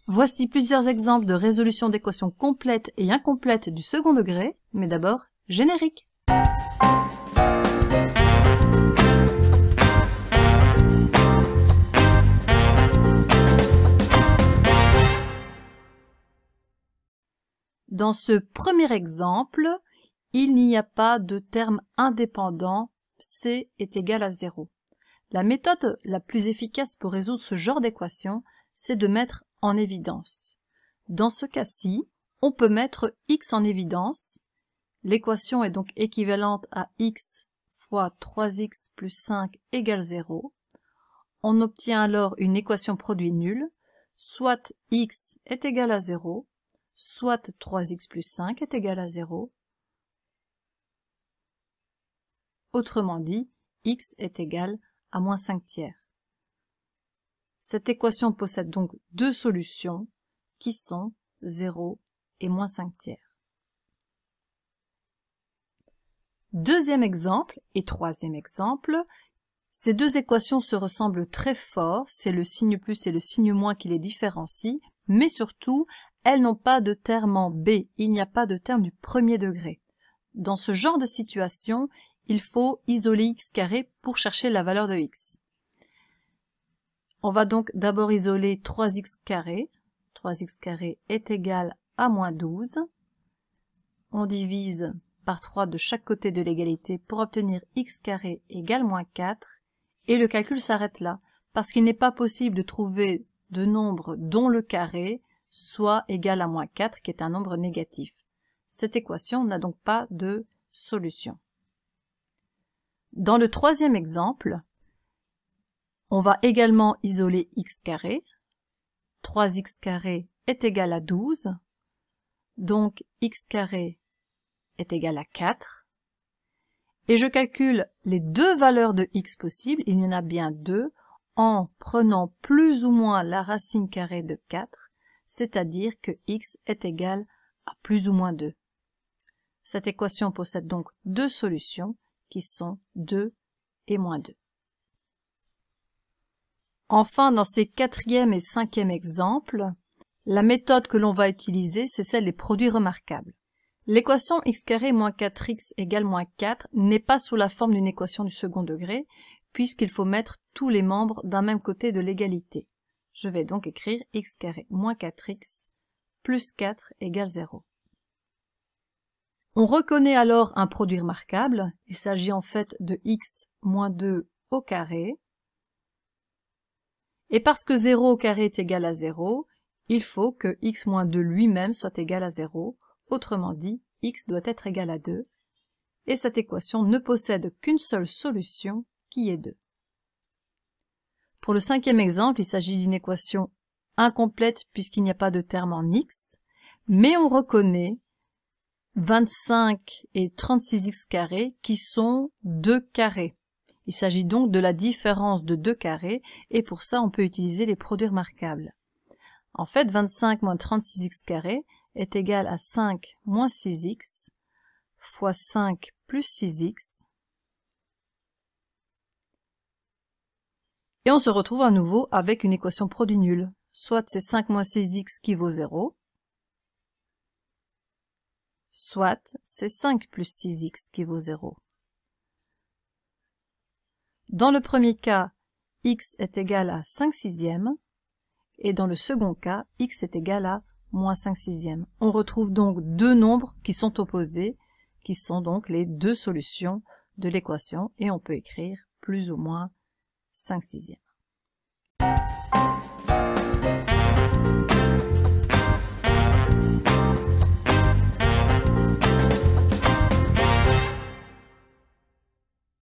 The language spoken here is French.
Voici plusieurs exemples de résolution d'équations complètes et incomplètes du second degré, mais d'abord, générique. Dans ce premier exemple, il n'y a pas de terme indépendant, c est égal à 0. La méthode la plus efficace pour résoudre ce genre d'équation, c'est de mettre en évidence. Dans ce cas-ci, on peut mettre x en évidence. L'équation est donc équivalente à x fois 3x plus 5 égale 0. On obtient alors une équation produit nulle, soit x est égal à 0, soit 3x plus 5 est égal à 0. Autrement dit, x est égal à moins 5 tiers. Cette équation possède donc deux solutions qui sont 0 et moins 5 tiers. Deuxième exemple et troisième exemple, ces deux équations se ressemblent très fort, c'est le signe plus et le signe moins qui les différencient, mais surtout, elles n'ont pas de terme en b, il n'y a pas de terme du premier degré. Dans ce genre de situation, il faut isoler x carré pour chercher la valeur de x. On va donc d'abord isoler 3x carré. 3x carré est égal à moins 12. On divise par 3 de chaque côté de l'égalité pour obtenir x carré égale moins 4. Et le calcul s'arrête là, parce qu'il n'est pas possible de trouver de nombres dont le carré soit égal à moins 4, qui est un nombre négatif. Cette équation n'a donc pas de solution. Dans le troisième exemple, on va également isoler x carré. 3x carré est égal à 12. Donc x carré est égal à 4. Et je calcule les deux valeurs de x possibles, il y en a bien deux, en prenant plus ou moins la racine carrée de 4, c'est-à-dire que x est égal à plus ou moins 2. Cette équation possède donc deux solutions qui sont 2 et moins 2. Enfin, dans ces quatrième et cinquième exemples, la méthode que l'on va utiliser, c'est celle des produits remarquables. L'équation x carré moins 4x égale moins 4 n'est pas sous la forme d'une équation du second degré, puisqu'il faut mettre tous les membres d'un même côté de l'égalité. Je vais donc écrire x carré moins 4x plus 4 égale 0. On reconnaît alors un produit remarquable, il s'agit en fait de x moins 2 au carré. Et parce que 0 au carré est égal à 0, il faut que x moins 2 lui-même soit égal à 0. Autrement dit, x doit être égal à 2. Et cette équation ne possède qu'une seule solution, qui est 2. Pour le cinquième exemple, il s'agit d'une équation incomplète puisqu'il n'y a pas de terme en x, mais on reconnaît 25 et 36x carré qui sont deux carrés. Il s'agit donc de la différence de deux carrés et pour ça on peut utiliser les produits remarquables. En fait, 25 moins 36x carré est égal à 5 moins 6x fois 5 plus 6x. Et on se retrouve à nouveau avec une équation produit nulle. Soit c'est 5 moins 6x qui vaut 0, soit c'est 5 plus 6x qui vaut 0. Dans le premier cas, x est égal à 5 sixièmes, et dans le second cas, x est égal à moins 5 sixièmes. On retrouve donc deux nombres qui sont opposés, qui sont donc les deux solutions de l'équation, et on peut écrire plus ou moins 5 sixièmes.